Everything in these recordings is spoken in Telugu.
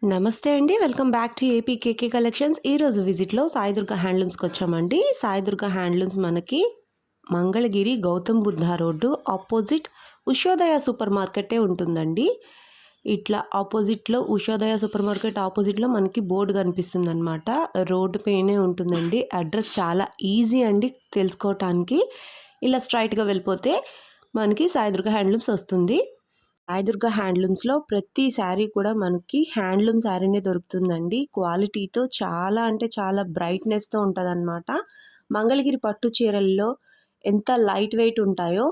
నమస్తే అండి. Welcome back to AP KK collections. ఈరోజు విజిట్‌లో సాయి దుర్గా హ్యాండ్లూమ్స్‌కి వచ్చామండి. సాయి దుర్గా హ్యాండ్లూమ్స్ మనకి Mangalagiri Gautam Buddha road opposite Ushodaya super మార్కెటే ఉంటుందండి. ఇట్లా ఆపోజిట్‌లో ఉషోదయ సూపర్ మార్కెట్ ఆపోజిట్‌లో మనకి బోర్డు కనిపిస్తుందనమాట. రోడ్డు పైనే ఉంటుందండి. అడ్రస్ చాలా ఈజీ అండి తెలుసుకోవటానికి. ఇలా స్ట్రెయిట్‌గా వెళ్ళిపోతే మనకి సాయి దుర్గా హ్యాండ్లూమ్స్ వస్తుంది. సాయి దుర్గా హ్యాండ్లూమ్స్‌లో ప్రతి శారీ కూడా మనకి హ్యాండ్లూమ్ శారీనే దొరుకుతుందండి. క్వాలిటీతో చాలా అంటే చాలా బ్రైట్‌నెస్‌తో ఉంటదనమాట. మంగళగిరి పట్టు చీరల్లో ఎంత లైట్ వెయిట్ ఉంటాయో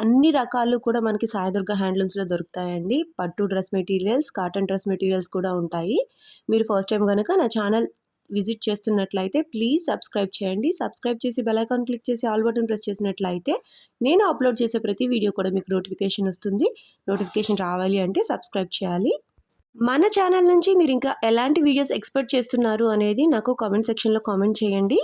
అన్ని రకాలు కూడా మనకి సాయి దుర్గా హ్యాండ్లూమ్స్‌లో దొరుకుతాయండి. పట్టు dress materials, cotton dress materials కూడా ఉంటాయి. మీరు ఫస్ట్ టైం గనక నా ఛానల్ విజిట్ చేస్తున్నట్లయితే ప్లీజ్ సబ్స్క్రైబ్ చేయండి. సబ్స్క్రైబ్ చేసి బెల్ ఐకాన్ క్లిక్ చేసి ఆల్ బటన్ ప్రెస్ చేసినట్లయితే నేను అప్లోడ్ చేసే ప్రతి వీడియో కూడా మీకు నోటిఫికేషన్ వస్తుంది. నోటిఫికేషన్ రావాలి అంటే సబ్స్క్రైబ్ చేయాలి. మన ఛానల్ నుంచి మీరు ఇంకా ఎలాంటి వీడియోస్ ఎక్స్పెక్ట్ చేస్తున్నారు అనేది నాకు కామెంట్ సెక్షన్లో కామెంట్ చేయండి.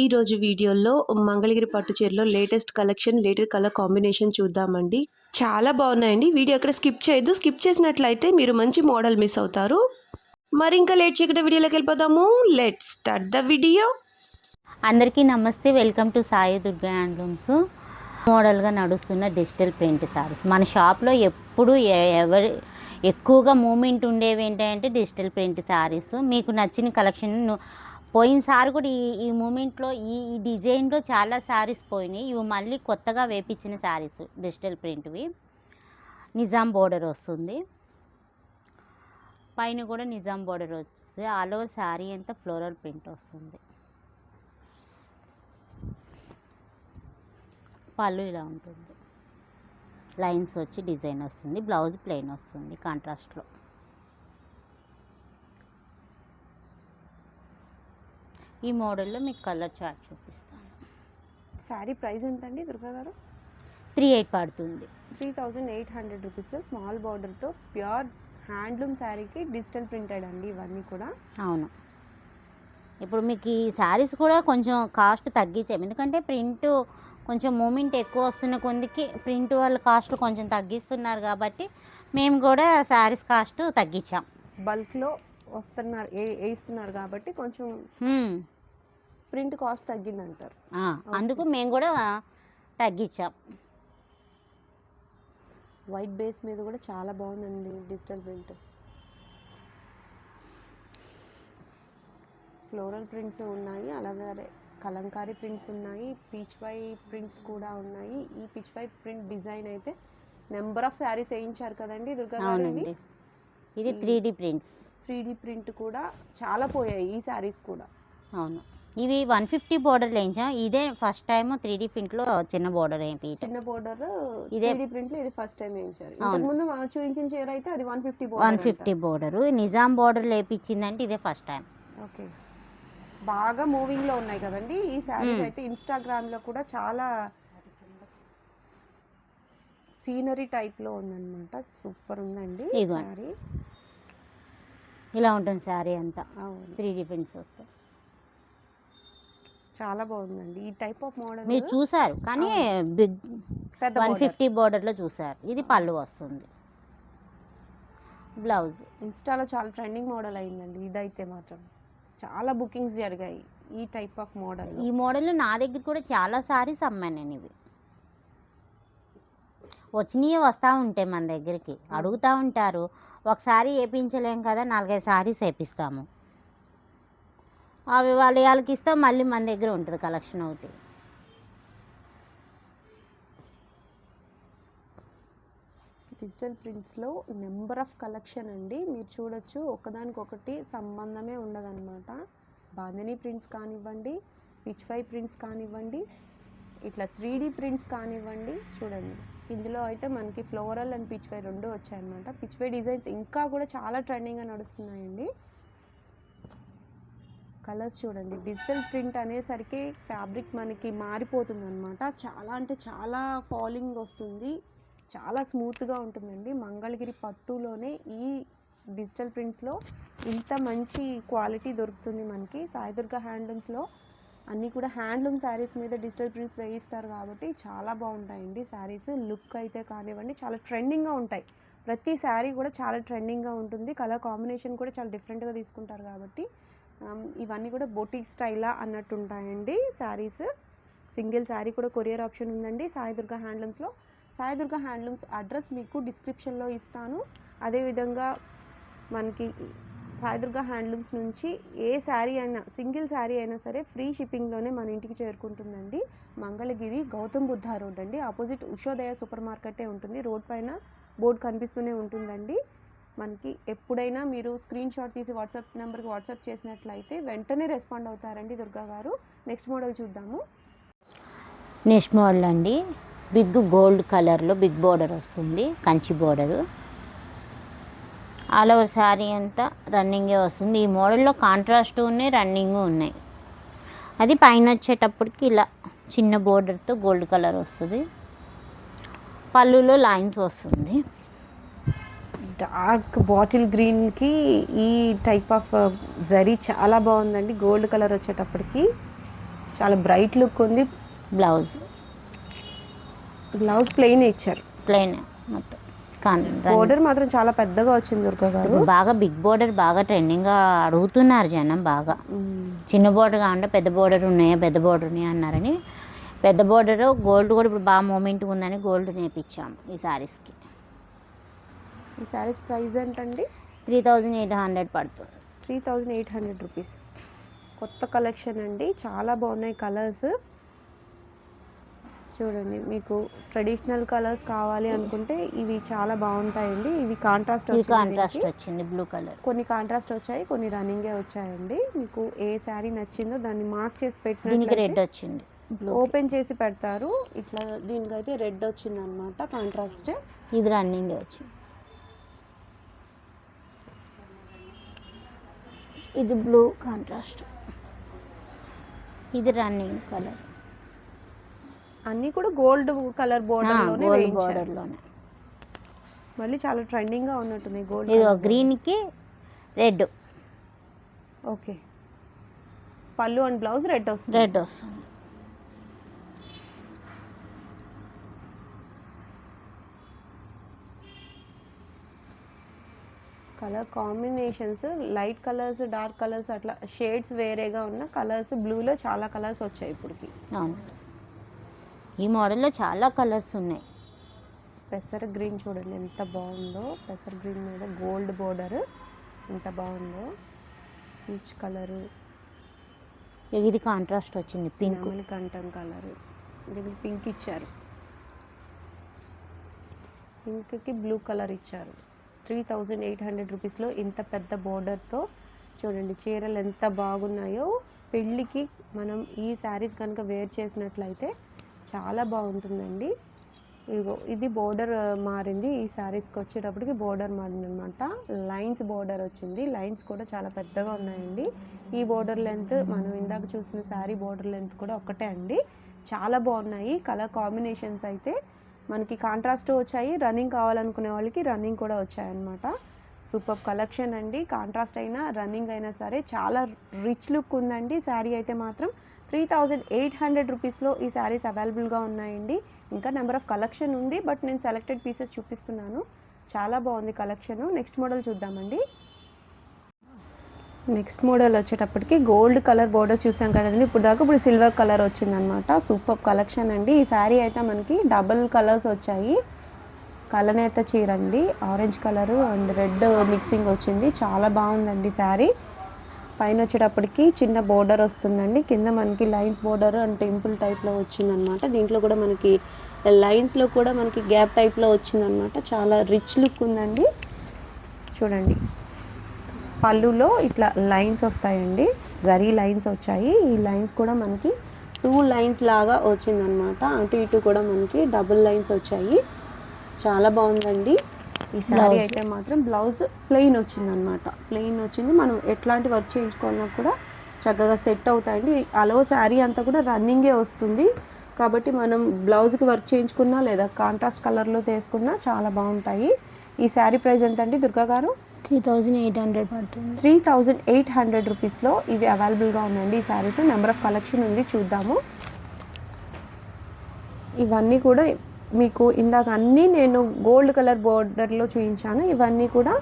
ఈరోజు వీడియోలో మంగళగిరి పట్టు చీరలో latest collection, latest colour combination చూద్దామండి. చాలా బాగున్నాయండి. వీడియో ఎక్కడ స్కిప్ చేయొద్దు. స్కిప్ చేసినట్లయితే మీరు మంచి మోడల్ మిస్ అవుతారు. మరి ఇంకా లేట్ చేయకుండా వీడియోలోకి వెళ్ళిపోదాము. Let's start the video. అందరికీ నమస్తే. Welcome to Sai Durga handlooms. మోడల్గా నడుస్తున్న డిజిటల్ ప్రింట్ సారీస్ మన షాప్లో ఎప్పుడు ఎవరి ఎక్కువగా మూమెంట్ ఉండేవి ఏంటంటే డిజిటల్ ప్రింట్ సారీస్. మీకు నచ్చిన కలెక్షన్ పోయినసారి కూడా ఈ మూమెంట్లో ఈ డిజైన్లో చాలా సారీస్ పోయినాయి. ఇవి మళ్ళీ కొత్తగా వేపించిన సారీస్ డిజిటల్ ప్రింట్వి. నిజాం బోర్డర్ వస్తుంది, పైన కూడా నిజాం బోర్డర్ వస్తుంది. ఆల్ ఓవర్ శారీ అంతా ఫ్లోరల్ ప్రింట్ వస్తుంది. పళ్ళు ఇలా ఉంటుంది, లైన్స్ వచ్చి డిజైన్ వస్తుంది. బ్లౌజ్ ప్లెయిన్ వస్తుంది కాంట్రాస్ట్లో. ఈ మోడల్లో మీకు కలర్ చార్ట్ చూపిస్తాను. శారీ ప్రైస్ ఎంత అండి దుర్గా గారు? 38 పడుతుంది. 3800 రూపీస్లో స్మాల్ బార్డర్తో ప్యూర్ హ్యాండ్లూమ్ శారీకి డిజిటల్ ప్రింటెడ్ అండి ఇవన్నీ కూడా. అవును, ఇప్పుడు మీకు ఈ శారీస్ కూడా కొంచెం కాస్ట్ తగ్గించాము, ఎందుకంటే ప్రింట్ కొంచెం మూమెంట్ ఎక్కువ వస్తున్న కొందికి ప్రింట్ వాళ్ళ కాస్ట్ కొంచెం తగ్గిస్తున్నారు కాబట్టి మేము కూడా శారీస్ కాస్ట్ తగ్గించాం. బల్క్లో వస్తున్నారు వేస్తున్నారు కాబట్టి కొంచెం ప్రింట్ కాస్ట్ తగ్గిందంటారు. అందుకు మేము కూడా తగ్గించాం. వైట్ బేస్ మీద కూడా చాలా బాగుందండి డిజిటల్ ప్రింట్. ఫ్లోరల్ ప్రింట్స్ ఉన్నాయి, అలాగే కలంకారీ ప్రింట్స్ ఉన్నాయి, పీచ్ వై ప్రింట్స్ కూడా ఉన్నాయి. ఈ పీచ్ వై ప్రింట్ డిజైన్ అయితే నెంబర్ ఆఫ్ శారీస్ వేయించారు కదండి దుర్గా గారు. ఇది 3D ప్రింట్స్. 3D ప్రింట్ కూడా చాలా పోయాయి ఈ శారీస్ కూడా. అవును, ఇవి 150 బోర్డర్ వేయించాం. ఇదే ఫస్ట్ టైం 3D ప్రింట్లో చిన్న బోర్డర్ వేయించాం. చిన్న బోర్డర్ ఇదే 3D ప్రింట్లో ఇది ఫస్ట్ టైం వేయించారు. ఇంతకుముందు చూపించిన చీర అయితే అది 150 బోర్డర్. నిజాం బోర్డర్ వేయించిందంటే ఇదే ఫస్ట్ టైం. ఓకే, బాగా మూవింగ్లో ఉన్నాయి కదండి ఈ శారీస్ అయితే. ఇన్స్టాగ్రామ్లో కూడా చాలా సీనరీ టైప్లో ఉందన్నమాట. సూపర్ ఉందండి శారీ. ఇలా ఉంటుంది శారీ అంతా 3D ప్రింట్స్ వస్తాయి. చాలా బాగుందండి ఈ టైప్ ఆఫ్ మోడల్. మీరు చూసారు కానీ బిగ్ 150 బోర్డర్లో చూసారు. ఇది పళ్ళు వస్తుంది, బ్లౌజ్. ఇన్స్టాలో చాలా ట్రెండింగ్ మోడల్ అయిందండి ఇదైతే. మాత్రం చాలా బుకింగ్స్ జరిగాయి ఈ టైప్ ఆఫ్ మోడల్. ఈ మోడల్లో నా దగ్గర కూడా చాలా సారీస్ అమ్మాను నేను. ఇవి వచ్చినవి వస్తూ ఉంటాయి మన దగ్గరికి, అడుగుతూ ఉంటారు. ఒకసారి వేయించలేం కదా, 4-5 సారీస్ వేపిస్తాము. అవి వాళ్ళకి ఇస్తాం, మళ్ళీ మన దగ్గర ఉంటుంది కలెక్షన్ ఒకటి. డిజిటల్ ప్రింట్స్లో నెంబర్ ఆఫ్ కలెక్షన్ అండి. మీరు చూడొచ్చు, ఒకదానికొకటి సంబంధమే ఉండదన్నమాట. బాందినీ ప్రింట్స్ కానివ్వండి, పిచ్ వై ప్రింట్స్ కానివ్వండి, ఇట్లా 3D ప్రింట్స్ కానివ్వండి. చూడండి, ఇందులో అయితే మనకి ఫ్లోరల్ అండ్ పిచ్ వై రెండు వచ్చాయన్నమాట. పిచ్ వై డిజైన్స్ ఇంకా కూడా చాలా ట్రెండింగ్గా నడుస్తున్నాయండి. కలర్స్ చూడండి, డిజిటల్ ప్రింట్ అనేసరికి ఫ్యాబ్రిక్ మనకి మారిపోతుంది అనమాట. చాలా అంటే చాలా ఫాలింగ్ వస్తుంది, చాలా స్మూత్గా ఉంటుందండి. మంగళగిరి పట్టులోనే ఈ డిజిటల్ ప్రింట్స్లో ఇంత మంచి క్వాలిటీ దొరుకుతుంది మనకి. సాయి దుర్గా హ్యాండ్లూమ్స్లో అన్నీ కూడా హ్యాండ్లూమ్ శారీస్ మీద డిజిటల్ ప్రింట్స్ వేయిస్తారు కాబట్టి చాలా బాగుంటాయండి శారీస్. లుక్ అయితే కానివ్వండి చాలా ట్రెండింగ్గా ఉంటాయి. ప్రతి శారీ కూడా చాలా ట్రెండింగ్గా ఉంటుంది. కలర్ కాంబినేషన్ కూడా చాలా డిఫరెంట్గా తీసుకుంటారు కాబట్టి ఇవన్నీ కూడా బొటిక్ స్టైలా అన్నట్టు ఉంటాయండి శారీస్. సింగిల్ శారీ కూడా కొరియర్ ఆప్షన్ ఉందండి సాయి దుర్గా హ్యాండ్లూమ్స్లో. సాయి దుర్గా హ్యాండ్లూమ్స్ అడ్రస్ మీకు డిస్క్రిప్షన్లో ఇస్తాను. అదేవిధంగా మనకి సాయి దుర్గా హ్యాండ్లూమ్స్ నుంచి ఏ శారీ అయినా, సింగిల్ శారీ అయినా సరే ఫ్రీ షిప్పింగ్లోనే మన ఇంటికి చేరుకుంటుందండి. మంగళగిరి గౌతమ్ బుద్ధ రోడ్ అండి, ఆపోజిట్ ఉషోదయ సూపర్ మార్కెటే ఉంటుంది. రోడ్ పైన బోర్డు కనిపిస్తూనే ఉంటుందండి. మనకి ఎప్పుడైనా మీరు స్క్రీన్ షాట్ తీసి వాట్సాప్ నెంబర్కి వాట్సాప్ చేసినట్లయితే వెంటనే రెస్పాండ్ అవుతారండి దుర్గా గారు. నెక్స్ట్ మోడల్ చూద్దాము. నెక్స్ట్ మోడల్ అండి, బిగ్ గోల్డ్ కలర్లో బిగ్ బోర్డర్ వస్తుంది, Kanchi border. All over sari అంతా రన్నింగే వస్తుంది. ఈ మోడల్లో కాంట్రాస్ట్ ఉన్నాయి, రన్నింగ్ ఉన్నాయి. అది పైన వచ్చేటప్పటికి ఇలా చిన్న బోర్డర్తో గోల్డ్ కలర్ వస్తుంది. పళ్ళులో లైన్స్ వస్తుంది. డార్క్ బాటిల్ గ్రీన్కి ఈ టైప్ ఆఫ్ జరీ చాలా బాగుందండి. గోల్డ్ కలర్ వచ్చేటప్పటికి చాలా బ్రైట్ లుక్ ఉంది. బ్లౌజ్ ప్లెయిన్ ఇచ్చారు, ప్లెయిన్ మొత్తం. బోర్డర్ మాత్రం చాలా పెద్దగా వచ్చింది దుర్గా గారు. బాగా బిగ్ బోర్డర్ బాగా ట్రెండింగ్గా అడుగుతున్నారు జనం. బాగా చిన్న బోర్డర్ కాకుండా పెద్ద బోర్డర్ ఉన్నాయా, పెద్ద బోర్డర్ ఉన్నాయా అన్నారని పెద్ద బోర్డర్ గోల్డ్ కూడా ఇప్పుడు బాగా మూమెంట్ ఉందని గోల్డ్ నేర్పించాము ఈ శారీస్కి. ఈ శారీస్ ప్రైస్ ఏంటండి? 3800 పడుతుంది. 3800 రూపీస్. కొత్త కలెక్షన్ అండి, చాలా బాగున్నాయి కలర్స్. చూడండి, మీకు ట్రెడిషనల్ కలర్స్ కావాలి అనుకుంటే ఇవి చాలా బాగుంటాయండి. ఇవి కాంట్రాస్ట్ వచ్చింది, బ్లూ కలర్. కొన్ని కాంట్రాస్ట్ వచ్చాయి, కొన్ని రన్నింగే వచ్చాయండి. మీకు ఏ శారీ నచ్చిందో దాన్ని మార్క్ చేసి పెట్టిన రెడ్ వచ్చింది, ఓపెన్ చేసి పెడతారు. ఇట్లా దీనికైతే రెడ్ వచ్చింది అనమాట, కాంట్రాస్ట్. ఇది రన్నింగ్ వచ్చింది. ఇది బ్లూ కాంట్రాస్ట్, ఇది రన్నింగ్ కలర్. అన్నీ కూడా గోల్డ్ కలర్ బోర్డర్లోనే మళ్ళీ చాలా ట్రెండింగ్గా ఉన్నట్టున్నాయి. గోల్డ్ గ్రీన్కి రెడ్. ఓకే, పళ్ళు అండ్ బ్లౌజ్ రెడ్ వస్తుంది. Colour combinations light colours, dark colours, అట్లా షేడ్స్ వేరేగా ఉన్న కలర్స్. బ్లూలో చాలా కలర్స్ వచ్చాయి ఇప్పటికి. అవును, ఈ మోడల్లో చాలా కలర్స్ ఉన్నాయి. పెసర గ్రీన్ చూడండి ఎంత బాగుందో. పెసర గ్రీన్ మీద గోల్డ్ బోర్డర్ ఎంత బాగుందో. పీచ్ కలరు, ఇది కాంట్రాస్ట్ వచ్చింది, పింక్ కంటం కలరు. దీనికి పింక్ ఇచ్చారు, పింక్కి బ్లూ కలర్ ఇచ్చారు. 3800 రూపీస్లో ఇంత పెద్ద బోర్డర్తో చూడండి చీరలు ఎంత బాగున్నాయో. పెళ్ళికి మనం ఈ శారీస్ కనుక వేర్ చేసినట్లయితే చాలా బాగుంటుందండి. ఇదిగో ఇది బోర్డర్ మారింది. ఈ శారీస్కి వచ్చేటప్పటికి బోర్డర్ మారింది అనమాట. లైన్స్ బోర్డర్ వచ్చింది. లైన్స్ కూడా చాలా పెద్దగా ఉన్నాయండి. ఈ బోర్డర్ లెంత్ మనం ఇందాక చూసిన శారీ బోర్డర్ లెంత్ కూడా ఒకటే అండి. చాలా బాగున్నాయి కలర్ కాంబినేషన్స్. అయితే మనకి కాంట్రాస్ట్ వచ్చాయి, రన్నింగ్ కావాలనుకునే వాళ్ళకి రన్నింగ్ కూడా వచ్చాయన్నమాట. సూపర్ కలెక్షన్ అండి. కాంట్రాస్ట్ అయినా రన్నింగ్ అయినా సరే చాలా రిచ్ లుక్ ఉందండి. శారీ అయితే మాత్రం 3800 రూపీస్లో ఈ శారీస్ అవైలబుల్గా ఉన్నాయండి. ఇంకా నెంబర్ ఆఫ్ కలెక్షన్ ఉంది, బట్ నేను సెలెక్టెడ్ పీసెస్ చూపిస్తున్నాను. చాలా బాగుంది కలెక్షన్. నెక్స్ట్ మోడల్ చూద్దామండి. నెక్స్ట్ మోడల్ వచ్చేటప్పటికి గోల్డ్ కలర్ బోర్డర్స్ చూసాం కదండి ఇప్పుడు సిల్వర్ కలర్ వచ్చిందనమాట. సూపర్ కలెక్షన్ అండి. ఈ శారీ అయితే మనకి డబుల్ కలర్స్ వచ్చాయి. కలనేత చీర అండి, orange colour and red mixing వచ్చింది. చాలా బాగుందండి శారీ. పైన వచ్చేటప్పటికి చిన్న బోర్డర్ వస్తుందండి, కింద మనకి లైన్స్ బోర్డర్ అండ్ టెంపుల్ టైప్లో వచ్చిందనమాట. దీంట్లో కూడా మనకి లైన్స్లో కూడా మనకి గ్యాప్ టైప్లో వచ్చిందనమాట. చాలా రిచ్ లుక్ ఉందండి. చూడండి పళ్ళులో ఇట్లా లైన్స్ వస్తాయండి, జరీ లైన్స్ వచ్చాయి. ఈ లైన్స్ కూడా మనకి 2 లైన్స్ లాగా వచ్చిందనమాట. అటు ఇటు కూడా మనకి డబుల్ లైన్స్ వచ్చాయి. చాలా బాగుందండి. ఈ శారీ అయితే మాత్రం బ్లౌజ్ ప్లెయిన్ వచ్చిందనమాట. ప్లెయిన్ వచ్చింది. మనం ఎట్లాంటి వర్క్ చేయించుకున్నా కూడా చక్కగా సెట్ అవుతాయండి. అలో శారీ అంతా కూడా రన్నింగే వస్తుంది కాబట్టి మనం బ్లౌజ్కి వర్క్ చేయించుకున్నా లేదా కాంట్రాస్ట్ కలర్లో తీసుకున్నా చాలా బాగుంటాయి. ఈ శారీ ప్రైస్ ఎంత అండి దుర్గా గారు? 3800 పడుతుంది. 3800 రూపీస్లో ఇవి అవైలబుల్గా ఉన్నాయండి ఈ శారీస్. నెంబర్ ఆఫ్ కలెక్షన్ ఉంది, చూద్దాము. ఇవన్నీ కూడా మీకు ఇందాక అన్నీ నేను గోల్డ్ కలర్ బోర్డర్లో చూపించాను, ఇవన్నీ కూడా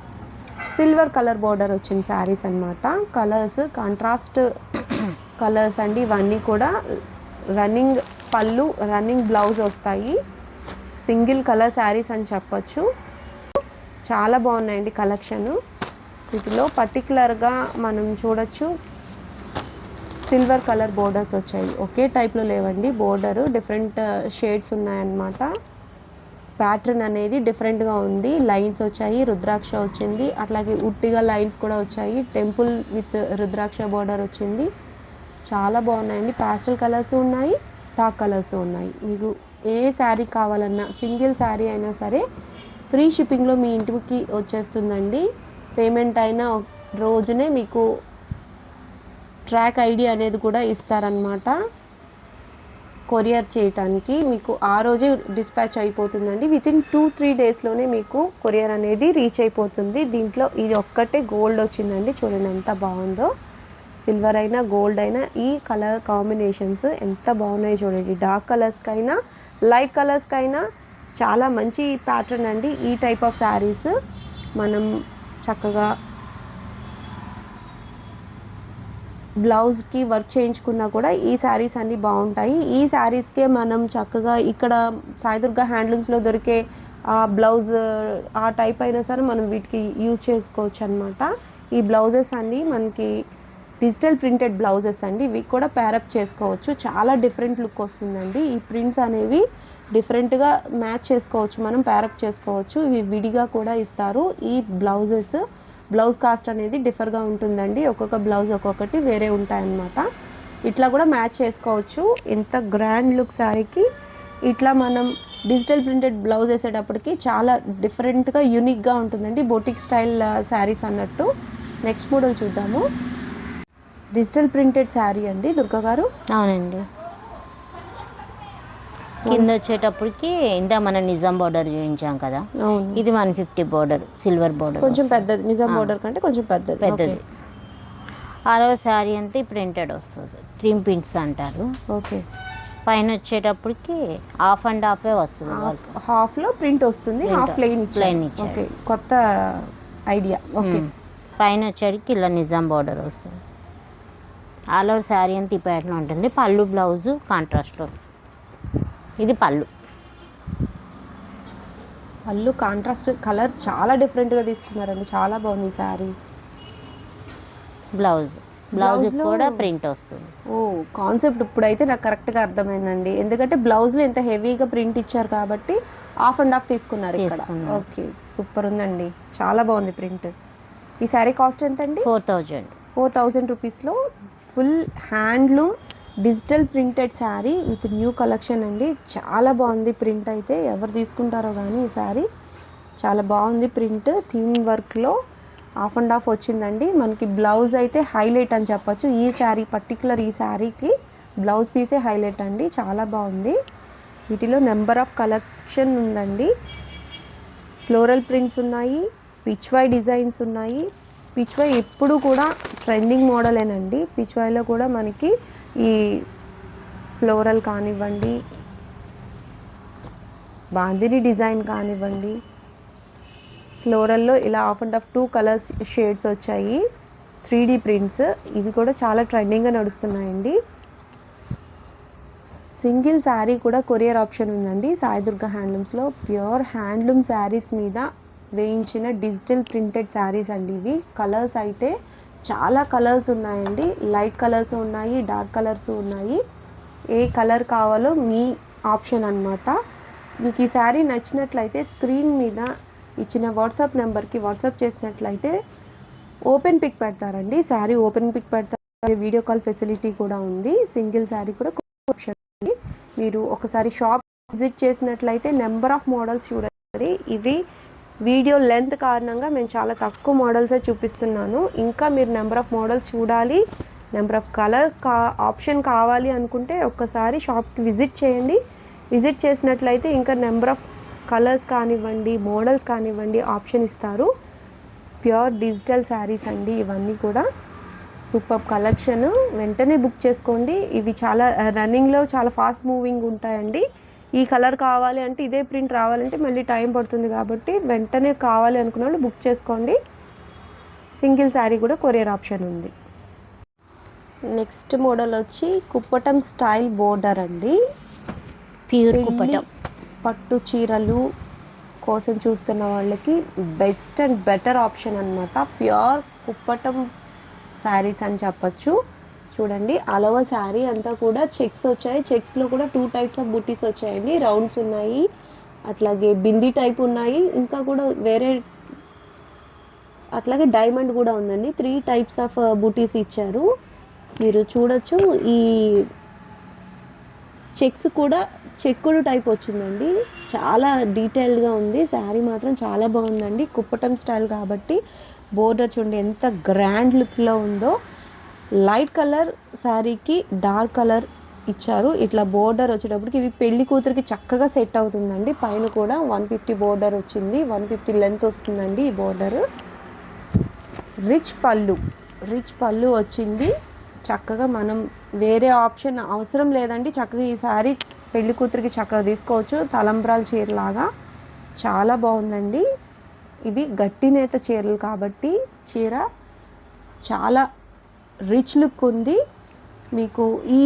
సిల్వర్ కలర్ బోర్డర్ వచ్చిన శారీస్ అనమాట. కలర్స్ కాంట్రాస్ట్ కలర్స్ అండి. ఇవన్నీ కూడా రన్నింగ్ పళ్ళు, రన్నింగ్ బ్లౌజ్ వస్తాయి. సింగిల్ కలర్ శారీస్ అని చెప్పచ్చు. చాలా బాగున్నాయండి కలెక్షను. వీటిలో పర్టికులర్గా మనం చూడొచ్చు సిల్వర్ కలర్ బోర్డర్స్ వచ్చాయి. ఒకే టైప్లో లేవండి, బోర్డరు డిఫరెంట్ షేడ్స్ ఉన్నాయన్నమాట. ప్యాటర్న్ అనేది డిఫరెంట్గా ఉంది. లైన్స్ వచ్చాయి, రుద్రాక్ష వచ్చింది, అట్లాగే ఉట్టిగా లైన్స్ కూడా వచ్చాయి. టెంపుల్ విత్ రుద్రాక్ష బోర్డర్ వచ్చింది. చాలా బాగున్నాయండి. ప్యాస్టల్ కలర్స్ ఉన్నాయి, డార్క్ కలర్స్ ఉన్నాయి. మీకు ఏ శారీ కావాలన్నా, సింగిల్ శారీ అయినా సరే ఫ్రీ షిప్పింగ్లో మీ ఇంటికి వచ్చేస్తుందండి. పేమెంట్ అయిన రోజునే మీకు ట్రాక్ ఐడి అనేది కూడా ఇస్తారనమాట. కొరియర్ చేయటానికి మీకు ఆ రోజే డిస్పాచ్ అయిపోతుందండి. వితిన్ 2-3 డేస్లోనే మీకు కొరియర్ అనేది రీచ్ అయిపోతుంది. దీంట్లో ఇది ఒక్కటే గోల్డ్ వచ్చిందండి. చూడండి ఎంత బాగుందో. సిల్వర్ అయినా గోల్డ్ అయినా ఈ కలర్ కాంబినేషన్స్ ఎంత బాగున్నాయో చూడండి. డార్క్ కలర్స్కైనా లైట్ కలర్స్కైనా చాలా మంచి ప్యాటర్న్ అండి. ఈ టైప్ ఆఫ్ శారీస్ మనం చక్కగా బ్లౌజ్కి వర్క్ చేయించుకున్నా కూడా ఈ శారీస్ అన్నీ బాగుంటాయి. ఈ శారీస్కే మనం చక్కగా ఇక్కడ సాయిదుర్గ హ్యాండ్లూమ్స్లో దొరికే ఆ బ్లౌజ్ ఆ టైప్ అయినా సరే మనం వీటికి యూజ్ చేసుకోవచ్చు అనమాట. ఈ బ్లౌజెస్ అన్నీ మనకి డిజిటల్ ప్రింటెడ్ బ్లౌజెస్ అండి. ఇవి కూడా ప్యారప్ చేసుకోవచ్చు. చాలా డిఫరెంట్ లుక్ వస్తుందండి. ఈ ప్రింట్స్ అనేవి డిఫరెంట్గా మ్యాచ్ చేసుకోవచ్చు, మనం ప్యారప్ చేసుకోవచ్చు. ఇవి విడిగా కూడా ఇస్తారు. ఈ బ్లౌజ్ కాస్ట్ అనేది డిఫర్గా ఉంటుందండి. ఒక్కొక్క బ్లౌజ్ ఒక్కొక్కటి వేరే ఉంటాయన్నమాట. ఇట్లా కూడా మ్యాచ్ చేసుకోవచ్చు. ఎంత గ్రాండ్ లుక్ శారీకి ఇట్లా మనం డిజిటల్ ప్రింటెడ్ బ్లౌజ్ వేసేటప్పటికి చాలా డిఫరెంట్గా యూనిక్గా ఉంటుందండి. బొటిక్ స్టైల్ శారీస్ అన్నట్టు. నెక్స్ట్ మోడల్ చూద్దాము. డిజిటల్ ప్రింటెడ్ శారీ అండి దుర్గా గారు. అవునండి. కింద వచ్చేటప్పటికి ఇంత మనం నిజాం బోర్డర్ చూపించాం కదా, ఇది 150 బోర్డర్, సిల్వర్ బోర్డర్, కొంచెం పెద్దది. నిజాం బోర్డర్ కంటే కొంచెం పెద్దది. ఆరవ శారీ అంతా ప్రింటెడ్ వస్తుంది, ట్రిమ్ ప్రింట్స్ అంటారు. ఓకే. పైన వచ్చేటప్పటికి హాఫ్ అండ్ హాఫే వస్తుంది. హాఫ్లో ప్రింట్ వస్తుంది, హాఫ్ ప్లెయిన్ ఇచ్చారు. ఓకే, కొత్త ఐడియా. ఓకే. పైన వచ్చేటికి ఇలా నిజాం బోర్డర్ వస్తుంది. ఆల్ ఓవర్ శారీ అంతా ఈ ప్యాటర్న్ ఉంటుంది. పళ్ళు బ్లౌజు కాంట్రాస్ట్. ఇది పళ్ళు కాంట్రాస్ట్ కలర్ చాలా డిఫరెంట్గా తీసుకున్నారండి. చాలా బాగుంది ఈ శారీ. బ్లౌజ్ కూడా ప్రింట్ వస్తుంది. ఓ, కాన్సెప్ట్ ఇప్పుడైతే నాకు కరెక్ట్గా అర్థమైందండి. ఎందుకంటే బ్లౌజ్లో ఎంత హెవీగా ప్రింట్ ఇచ్చారు కాబట్టి హాఫ్ అండ్ హాఫ్ తీసుకున్నారు ఇక్కడ. ఓకే, సూపర్ ఉందండి. చాలా బాగుంది ప్రింట్. ఈ శారీ కాస్ట్ ఎంత అండి? 4,000 రూపీస్లో full handloom digital printed sari with new collection అండి. చాలా బాగుంది ప్రింట్ అయితే. ఎవరు తీసుకుంటారో కానీ ఈ శారీ చాలా బాగుంది. ప్రింట్ థీమ్ వర్క్లో హాఫ్ అండ్ హాఫ్ వచ్చిందండి. మనకి బ్లౌజ్ అయితే హైలైట్ అని చెప్పచ్చు. ఈ శారీకి బ్లౌజ్ పీసే హైలైట్ అండి. చాలా బాగుంది. వీటిలో నెంబర్ ఆఫ్ కలెక్షన్ ఉందండి. ఫ్లోరల్ ప్రింట్స్ ఉన్నాయి, పిచ్వై డిజైన్స్ ఉన్నాయి. పిచ్వై ఎప్పుడు కూడా ట్రెండింగ్ మోడలేనండి. పిచ్వైలో కూడా మనకి ఈ ఫ్లోరల్ కానివ్వండి, బాందిని డిజైన్ కానివ్వండి, ఫ్లోరల్లో ఇలా half and half 2 colours shades వచ్చాయి. 3D ప్రింట్స్ ఇవి కూడా చాలా ట్రెండింగ్గా నడుస్తున్నాయండి. సింగిల్ శారీ కూడా కొరియర్ ఆప్షన్ ఉందండి సాయిదుర్గ హ్యాండ్లూమ్స్లో. ప్యూర్ హ్యాండ్లూమ్ శారీస్ మీద వేయించిన డిజిటల్ ప్రింటెడ్ శారీస్ అండి ఇవి. కలర్స్ అయితే చాలా కలర్స్ ఉన్నాయండి. లైట్ కలర్స్ ఉన్నాయి, డార్క్ కలర్స్ ఉన్నాయి. ఏ కలర్ కావాలో మీ ఆప్షన్ అన్నమాట. మీకు ఈ శారీ నచ్చినట్లయితే స్క్రీన్ మీద ఇచ్చిన వాట్సాప్ నెంబర్కి వాట్సాప్ చేసినట్లయితే ఓపెన్ పిక్ పెడతారండి. శారీ ఓపెన్ పిక్ పెడతారు. వీడియో కాల్ ఫెసిలిటీ కూడా ఉంది. సింగిల్ శారీ కూడా ఆప్షన్ ఉంది. మీరు ఒకసారి షాప్ విజిట్ చేసినట్లయితే నెంబర్ ఆఫ్ మోడల్స్ చూడండి. ఇవి వీడియో లెంత్ కారణంగా మేము చాలా తక్కువ మోడల్సే చూపిస్తున్నాను. ఇంకా మీరు నెంబర్ ఆఫ్ మోడల్స్ చూడాలి, నెంబర్ ఆఫ్ కలర్ ఆప్షన్ కావాలి అనుకుంటే ఒక్కసారి షాప్కి విజిట్ చేయండి. విజిట్ చేసినట్లయితే ఇంకా నెంబర్ ఆఫ్ కలర్స్ కానివ్వండి, మోడల్స్ కానివ్వండి ఆప్షన్ ఇస్తారు. ప్యూర్ డిజిటల్ శారీస్ అండి ఇవన్నీ కూడా. Super collection. వెంటనే బుక్ చేసుకోండి. ఇవి చాలా రన్నింగ్లో చాలా ఫాస్ట్ మూవింగ్ ఉంటాయండి. ఈ కలర్ కావాలి అంటే ఇదే ప్రింట్ రావాలంటే మళ్ళీ టైం పడుతుంది కాబట్టి వెంటనే కావాలి అనుకున్న వాళ్ళు బుక్ చేసుకోండి. సింగిల్ శారీ కూడా కొరియర్ ఆప్షన్ ఉంది. నెక్స్ట్ మోడల్ వచ్చి కుప్పటం స్టైల్ బోర్డర్ అండి. ప్యూర్ కుప్పటం పట్టు చీరలు కోసం చూస్తున్న వాళ్ళకి బెస్ట్ అండ్ బెటర్ ఆప్షన్ అనమాట. ప్యూర్ కుప్పటం శారీస్ అని చెప్పచ్చు. చూడండి ఆల్ ఓవర్ శారీ అంతా కూడా చెక్స్ వచ్చాయి. చెక్స్లో కూడా 2 టైప్స్ ఆఫ్ బుటీస్ వచ్చాయండి. రౌండ్స్ ఉన్నాయి, అట్లాగే బిందీ టైప్ ఉన్నాయి, ఇంకా కూడా వేరే అట్లాగే డైమండ్ కూడా ఉందండి. 3 టైప్స్ ఆఫ్ బుటీస్ ఇచ్చారు. మీరు చూడొచ్చు. ఈ చెక్స్ కూడా చెక్కుడు టైప్ వచ్చిందండి. చాలా డీటెయిల్డ్గా ఉంది. శారీ మాత్రం చాలా బాగుందండి. కుప్పటం స్టైల్ కాబట్టి బోర్డర్ చూడండి ఎంత గ్రాండ్ లుక్లో ఉందో. లైట్ కలర్ శారీకి డార్క్ కలర్ ఇచ్చారు. ఇట్లా బోర్డర్ వచ్చేటప్పటికి ఇవి పెళ్లి కూతురికి చక్కగా సెట్ అవుతుందండి. పైన కూడా 150 బోర్డర్ వచ్చింది. 150 లెంత్ వస్తుందండి ఈ బోర్డర్. రిచ్ పళ్ళు వచ్చింది. చక్కగా మనం వేరే ఆప్షన్ అవసరం లేదండి. చక్కగా ఈ శారీ పెళ్లి కూతురికి చక్కగా తీసుకోవచ్చు. తలంబ్రాల చీరలాగా చాలా బాగుందండి. ఇది గట్టి నేత చీరలు కాబట్టి చీర చాలా రిచ్ లుక్ ఉంది. మీకు ఈ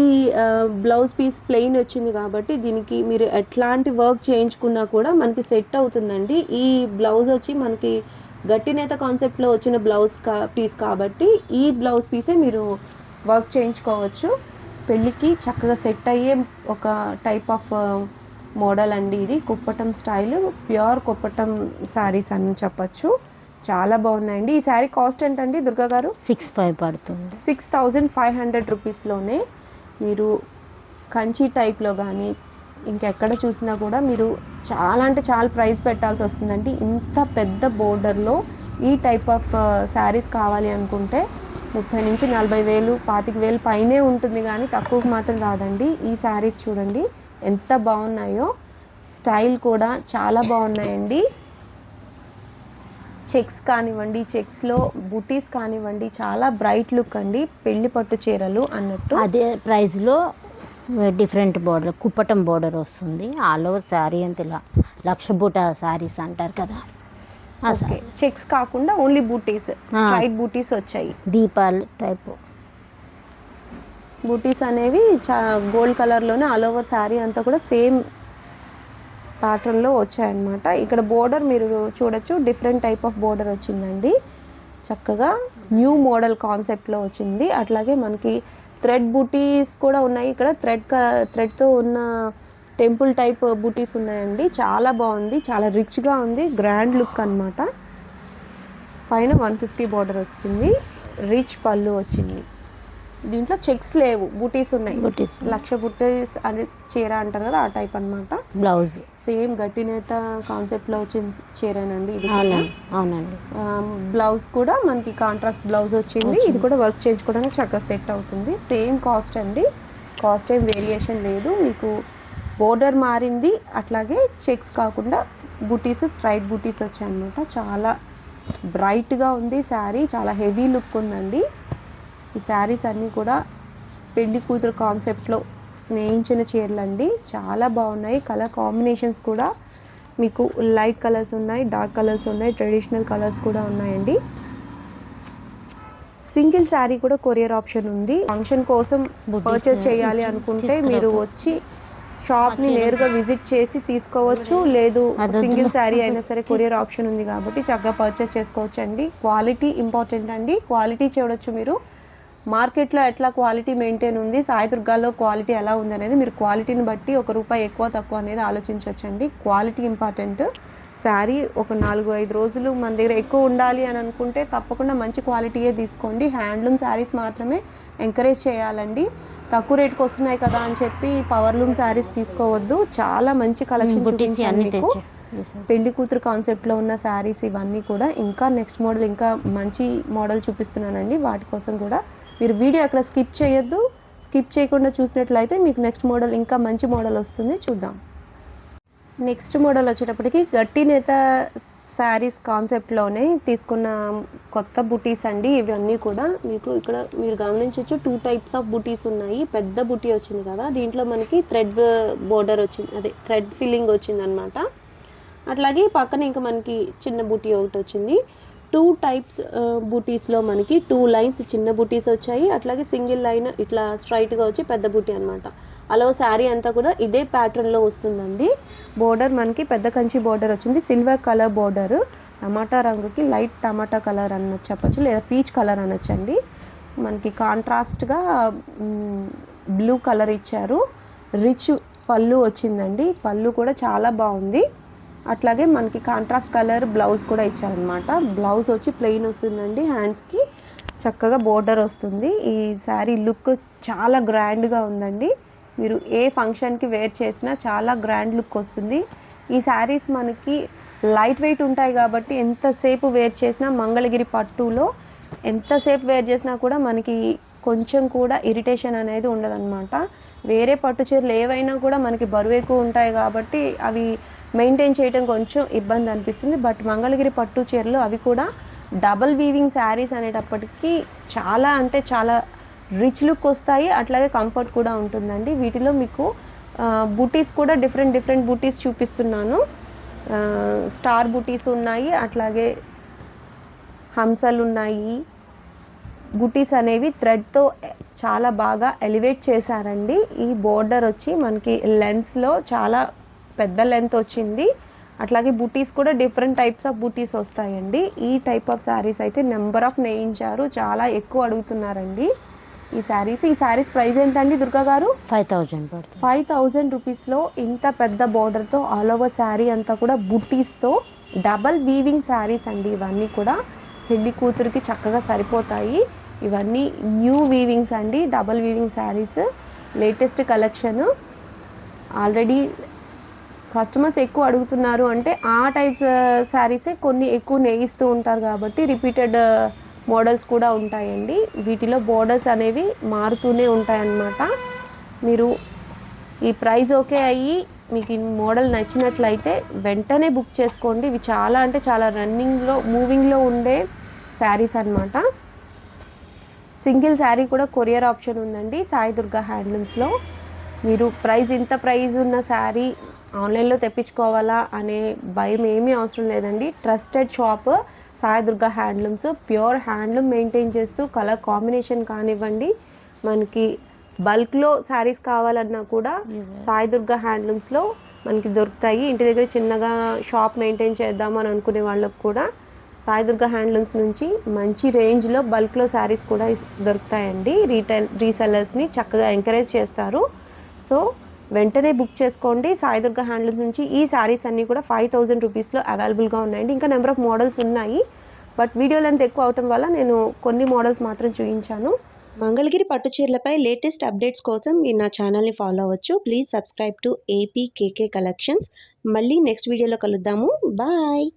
బ్లౌజ్ పీస్ ప్లెయిన్ వచ్చింది కాబట్టి దీనికి మీరు ఎట్లాంటి వర్క్ చేయించుకున్నా కూడా మనకి సెట్ అవుతుందండి. ఈ బ్లౌజ్ వచ్చి మనకి గట్టి నేత కాన్సెప్ట్లో వచ్చిన బ్లౌజ్ పీస్ కాబట్టి ఈ బ్లౌజ్ పీసే మీరు వర్క్ చేయించుకోవచ్చు. పెళ్ళికి చక్కగా సెట్ అయ్యే ఒక టైప్ ఆఫ్ మోడల్ అండి ఇది. కుప్పటం స్టైల్ ప్యూర్ కుప్పటం శారీస్ అని చెప్పచ్చు. చాలా బాగున్నాయండి. ఈ శారీ కాస్ట్ ఏంటండి దుర్గా గారు? 65 పడుతుంది. 6500 రూపీస్లోనే మీరు కంచి టైప్లో కానీ ఇంకెక్కడ చూసినా కూడా మీరు చాలా అంటే చాలా ప్రైస్ పెట్టాల్సి వస్తుందండి. ఇంత పెద్ద బోర్డర్లో ఈ టైప్ ఆఫ్ శారీస్ కావాలి అనుకుంటే 30 నుంచి 40 వేలు 25,000 పైనే ఉంటుంది కానీ తక్కువకు మాత్రం రాదండి. ఈ శారీస్ చూడండి ఎంత బాగున్నాయో. స్టైల్ కూడా చాలా బాగున్నాయండి. చెక్స్ కానివ్వండి, చెక్స్లో బుటీస్ కానివ్వండి, చాలా బ్రైట్ లుక్ అండి. పెళ్లి పట్టు చీరలు అన్నట్టు. అదే ప్రైస్లో డిఫరెంట్ బోర్డర్ కుప్పటం బోర్డర్ వస్తుంది. ఆల్ ఓవర్ శారీ అంత ఇలా లక్ష బూట శారీస్ అంటారు కదా. ఓకే, చెక్స్ కాకుండా ఓన్లీ బూటీస్, స్ట్రైట్ బూటీస్ వచ్చాయి. దీపాలు టైపు బూటీస్ అనేవి గోల్డ్ కలర్లోనే ఆల్ ఓవర్ శారీ అంతా కూడా సేమ్ ప్యాటర్న్లో వచ్చాయన్నమాట. ఇక్కడ బోర్డర్ మీరు చూడొచ్చు, డిఫరెంట్ టైప్ ఆఫ్ బోర్డర్ వచ్చిందండి. చక్కగా న్యూ మోడల్ కాన్సెప్ట్లో వచ్చింది. అట్లాగే మనకి థ్రెడ్ బూటీస్ కూడా ఉన్నాయి. ఇక్కడ థ్రెడ్తో ఉన్న టెంపుల్ టైప్ బూటీస్ ఉన్నాయండి. చాలా బాగుంది, చాలా రిచ్గా ఉంది, గ్రాండ్ లుక్ అన్నమాట. పైన 150 బోర్డర్ వచ్చింది. రిచ్ పళ్ళు వచ్చింది. దీంట్లో చెక్స్ లేవు, బూటీస్ ఉన్నాయి. లక్ష బూటీస్ అని చీర అంటారు కదా, ఆ టైప్ అన్నమాట. బ్లౌజ్ సేమ్ గట్టి నేత కాన్సెప్ట్లో వచ్చిన చీరేనండి ఇది. అవునండి. బ్లౌజ్ కూడా మనకి కాంట్రాస్ట్ బ్లౌజ్ వచ్చింది. ఇది కూడా వర్క్ చేయించుకోవడానికి చక్కగా సెట్ అవుతుంది. సేమ్ కాస్ట్ అండి, కాస్ట్ ఏం వేరియేషన్ లేదు. మీకు బోర్డర్ మారింది, అట్లాగే చెక్స్ కాకుండా బూటీస్, స్ట్రైట్ బూటీస్ వచ్చాయన్నమాట. చాలా బ్రైట్గా ఉంది శారీ, చాలా హెవీ లుక్ ఉందండి. ఈ శారీస్ అన్నీ కూడా పెళ్లి కూతురు కాన్సెప్ట్లో నేయించిన చీరలు అండి. చాలా బాగున్నాయి. కలర్ కాంబినేషన్స్ కూడా మీకు లైట్ కలర్స్ ఉన్నాయి, డార్క్ కలర్స్ ఉన్నాయి, ట్రెడిషనల్ కలర్స్ కూడా ఉన్నాయండి. సింగిల్ శారీ కూడా కొరియర్ ఆప్షన్ ఉంది. ఫంక్షన్ కోసం పర్చేస్ చేయాలి అనుకుంటే మీరు వచ్చి షాప్ని నేరుగా విజిట్ చేసి తీసుకోవచ్చు. లేదు సింగిల్ శారీ అయినా సరే కొరియర్ ఆప్షన్ ఉంది కాబట్టి చక్కగా పర్చేస్ చేసుకోవచ్చు అండి. క్వాలిటీ ఇంపార్టెంట్ అండి. క్వాలిటీ చూడొచ్చు మీరు. మార్కెట్లో ఎట్లా క్వాలిటీ మెయింటైన్ ఉంది, సాయి దుర్గాలో క్వాలిటీ ఎలా ఉంది అనేది మీరు క్వాలిటీని బట్టి ₹1 ఎక్కువ తక్కువ అనేది ఆలోచించవచ్చండి. Quality important. శారీ ఒక 4-5 రోజులు మన దగ్గర ఎక్కువ ఉండాలి అని అనుకుంటే తప్పకుండా మంచి క్వాలిటీయే తీసుకోండి. హ్యాండ్లూమ్ శారీస్ మాత్రమే ఎంకరేజ్ చేయాలండి. తక్కువ రేట్కి వస్తున్నాయి కదా అని చెప్పి పవర్లూమ్ శారీస్ తీసుకోవద్దు. చాలా మంచి కలెక్షన్ చూపించాను మీకు. పెళ్లి కూతురు కాన్సెప్ట్లో ఉన్న శారీస్ ఇవన్నీ కూడా. ఇంకా నెక్స్ట్ మోడల్, ఇంకా మంచి మోడల్ చూపిస్తున్నానండి. వాటి కోసం కూడా మీరు వీడియో అక్కడ స్కిప్ చేయొద్దు. స్కిప్ చేయకుండా చూసినట్లయితే మీకు నెక్స్ట్ మోడల్ ఇంకా మంచి మోడల్ వస్తుంది. చూద్దాం. నెక్స్ట్ మోడల్ వచ్చేటప్పటికి గట్టి నేత శారీస్ కాన్సెప్ట్లోనే తీసుకున్న కొత్త బుటీస్ అండి ఇవన్నీ కూడా. మీకు ఇక్కడ మీరు గమనించవచ్చు 2 టైప్స్ ఆఫ్ బుటీస్ ఉన్నాయి. పెద్ద బుటీ వచ్చింది కదా, దీంట్లో మనకి థ్రెడ్ బోర్డర్ వచ్చింది, అదే థ్రెడ్ ఫిల్లింగ్ వచ్చిందనమాట. అట్లాగే పక్కన ఇంకా మనకి చిన్న బుటీ ఒకటి వచ్చింది. 2 టైప్స్ బుటీస్లో మనకి 2 లైన్స్ చిన్న బుటీస్ వచ్చాయి, అట్లాగే సింగిల్ లైన్ ఇట్లా స్ట్రైట్గా వచ్చి పెద్ద బుటీ అనమాట. అలా శారీ అంతా కూడా ఇదే ప్యాటర్న్లో వస్తుందండి. బోర్డర్ మనకి పెద్ద కంచి బోర్డర్ వచ్చింది, సిల్వర్ కలర్ బోర్డర్, టమాటా రంగుకి లైట్ టమాటా కలర్ అనొచ్చు చెప్పచ్చు, లేదా పీచ్ కలర్ అనొచ్చండి. మనకి కాంట్రాస్ట్గా బ్లూ కలర్ ఇచ్చారు. రిచ్ పళ్ళు వచ్చిందండి, పళ్ళు కూడా చాలా బాగుంది. అట్లాగే మనకి కాంట్రాస్ట్ కలర్ బ్లౌజ్ కూడా ఇచ్చారనమాట. బ్లౌజ్ వచ్చి ప్లెయిన్ వస్తుందండి, హ్యాండ్స్కి చక్కగా బోర్డర్ వస్తుంది. ఈ శారీ లుక్ చాలా గ్రాండ్గా ఉందండి. మీరు ఏ ఫంక్షన్కి వేర్ చేసినా చాలా గ్రాండ్ లుక్ వస్తుంది. ఈ శారీస్ మనకి లైట్ వెయిట్ ఉంటాయి కాబట్టి ఎంతసేపు వేర్ చేసినా, మంగళగిరి పట్టులో ఎంతసేపు వేర్ చేసినా కూడా మనకి కొంచెం కూడా ఇరిటేషన్ అనేది ఉండదన్నమాట. వేరే పట్టు చీరలు ఏవైనా కూడా మనకి బరువు ఎక్కువ ఉంటాయి కాబట్టి అవి మెయింటైన్ చేయడం కొంచెం ఇబ్బంది అనిపిస్తుంది. బట్ మంగళగిరి పట్టు చీరలు అవి కూడా డబల్ వీవింగ్ శారీస్ అనేటప్పటికీ చాలా అంటే చాలా రిచ్ లుక్ వస్తాయి, అట్లాగే కంఫర్ట్ కూడా ఉంటుందండి. వీటిలో మీకు బుటీస్ కూడా డిఫరెంట్ బుటీస్ చూపిస్తున్నాను. స్టార్ బుటీస్ ఉన్నాయి, అట్లాగే హంసలు ఉన్నాయి. బుటీస్ అనేవి థ్రెడ్తో చాలా బాగా ఎలివేట్ చేశారండి. ఈ బోర్డర్ వచ్చి మనకి లెన్స్లో చాలా పెద్ద లెంత్ వచ్చింది. అట్లాగే బుటీస్ కూడా డిఫరెంట్ టైప్స్ ఆఫ్ బుటీస్ వస్తాయండి. ఈ టైప్ ఆఫ్ శారీస్ అయితే నెంబర్ ఆఫ్ నేయించారు, చాలా ఎక్కువ అడుగుతున్నారండి ఈ శారీస్ ప్రైస్ ఏంటండి దుర్గా గారు? 5000 రూపీస్లో ఇంత పెద్ద బార్డర్తో ఆల్ ఓవర్ శారీ అంతా కూడా బుటీస్తో డబల్ వీవింగ్ శారీస్ అండి. ఇవన్నీ కూడా పెళ్లి కూతురికి చక్కగా సరిపోతాయి. ఇవన్నీ న్యూ వీవింగ్స్ అండి, double weaving saris, latest collection. Already customers ఎక్కువ అడుగుతున్నారు అంటే ఆ టైప్స్ శారీసే కొన్ని ఎక్కువ నేయిస్తూ ఉంటారు కాబట్టి రిపీటెడ్ మోడల్స్ కూడా ఉంటాయండి. వీటిలో బోర్డర్స్ అనేవి మారుతూనే ఉంటాయన్నమాట. మీరు ఈ ప్రైస్ ఓకే అయ్యి మీకు ఈ మోడల్ నచ్చినట్లయితే వెంటనే బుక్ చేసుకోండి. ఇవి చాలా అంటే చాలా రన్నింగ్లో మూవింగ్లో ఉండే శారీస్ అన్నమాట. సింగిల్ శారీ కూడా కొరియర్ ఆప్షన్ ఉందండి సాయి దుర్గా హ్యాండ్లూమ్స్లో. మీరు ఇంత ప్రైస్ ఉన్న శారీ ఆన్లైన్లో తెప్పించుకోవాలా అనే భయం ఏమీ అవసరం లేదండి. Trusted shop Sai Durga handlooms. Pure handloom maintain చేస్తూ కలర్ కాంబినేషన్ కానివ్వండి, మనకి బల్క్లో శారీస్ కావాలన్నా కూడా సాయి దుర్గా హ్యాండ్లూమ్స్లో మనకి దొరుకుతాయి. ఇంటి దగ్గర చిన్నగా షాప్ మెయింటైన్ చేద్దామని అనుకునే వాళ్ళకు కూడా సాయి దుర్గా హ్యాండ్లూమ్స్ నుంచి మంచి రేంజ్లో బల్క్లో శారీస్ కూడా దొరుకుతాయండి. రీసెల్లర్స్ని చక్కగా ఎంకరేజ్ చేస్తారు. సో వెంటనే బుక్ చేసుకోండి. సాయి దుర్గా హ్యాండ్లూమ్స్ నుంచి ఈ శారీస్ అన్నీ కూడా 5000 రూపీస్లో అవైలబుల్గా ఉన్నాయండి. ఇంకా నెంబర్ ఆఫ్ మోడల్స్ ఉన్నాయి, బట్ వీడియో లెంత్ ఎక్కువ అవటం వల్ల నేను కొన్ని మోడల్స్ మాత్రం చూపించాను. మంగళగిరి పట్టు చీరలపై లేటెస్ట్ అప్డేట్స్ కోసం మీరు నా ఛానల్ని ఫాలో అవ్వచ్చు. Please subscribe to AP KK collections. మళ్ళీ నెక్స్ట్ వీడియోలో కలుద్దాము. బాయ్.